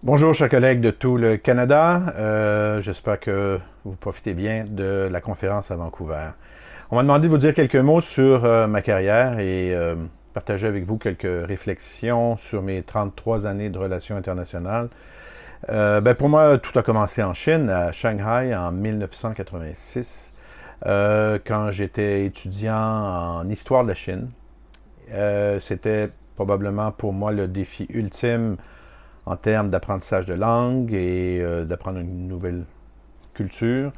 Bonjour, chers collègues de tout le Canada. J'espère que vous profitez bien de la conférence à Vancouver. On m'a demandé de vous dire quelques mots sur ma carrière et partager avec vous quelques réflexions sur mes 33 années de relations internationales. Pour moi, tout a commencé en Chine, à Shanghai, en 1986, quand j'étais étudiant en histoire de la Chine. C'était probablement pour moi le défi ultime en termes d'apprentissage de langue et d'apprendre une nouvelle culture.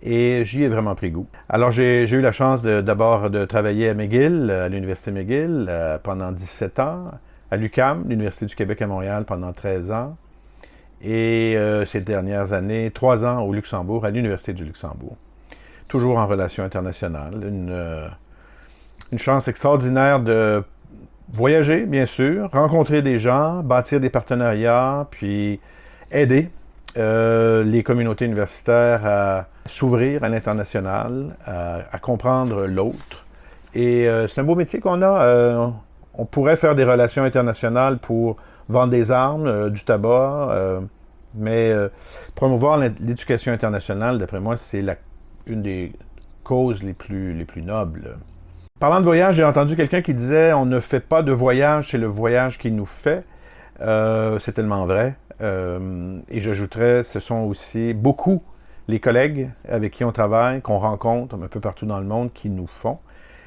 Et j'y ai vraiment pris goût. Alors, j'ai eu la chance d'abord de travailler à McGill, à l'Université McGill, pendant 17 ans, à l'UQAM, l'Université du Québec à Montréal, pendant 13 ans, et ces dernières années, 3 ans au Luxembourg, à l'Université du Luxembourg. Toujours en relations internationales. Une chance extraordinaire de voyager, bien sûr, rencontrer des gens, bâtir des partenariats, puis aider les communautés universitaires à s'ouvrir à l'international, à comprendre l'autre. Et c'est un beau métier qu'on a. On pourrait faire des relations internationales pour vendre des armes, du tabac, mais promouvoir l'éducation internationale, d'après moi, c'est une des causes les plus nobles. Parlant de voyage, j'ai entendu quelqu'un qui disait on ne fait pas de voyage, c'est le voyage qui nous fait. C'est tellement vrai. Et j'ajouterais, ce sont aussi beaucoup les collègues avec qui on travaille, qu'on rencontre un peu partout dans le monde, qui nous font.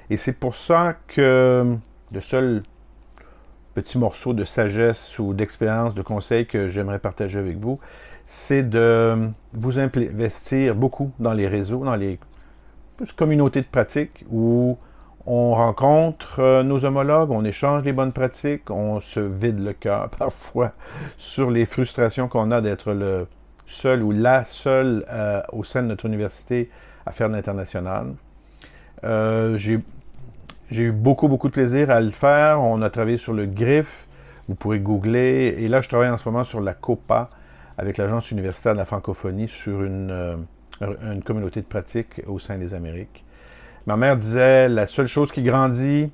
Et c'est pour ça que le seul petit morceau de sagesse ou d'expérience, de conseil que j'aimerais partager avec vous, c'est de vous investir beaucoup dans les réseaux, dans les communautés de pratique où on rencontre nos homologues, on échange les bonnes pratiques, on se vide le cœur parfois sur les frustrations qu'on a d'être le seul ou la seule au sein de notre université à faire de l'international. J'ai eu beaucoup de plaisir à le faire. On a travaillé sur le GRIF, vous pourrez googler. Et là, je travaille en ce moment sur la COPA avec l'Agence universitaire de la francophonie sur une communauté de pratique au sein des Amériques. Ma mère disait, la seule chose qui grandit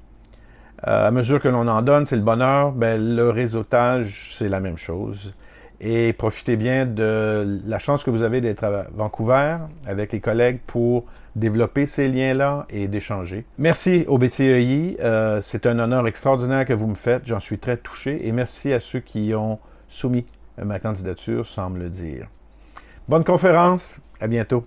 à mesure que l'on en donne, c'est le bonheur. Le réseautage, c'est la même chose. Et profitez bien de la chance que vous avez d'être à Vancouver avec les collègues pour développer ces liens-là et d'échanger. Merci au BTEI. C'est un honneur extraordinaire que vous me faites. J'en suis très touché. Et merci à ceux qui ont soumis ma candidature sans me le dire. Bonne conférence. À bientôt.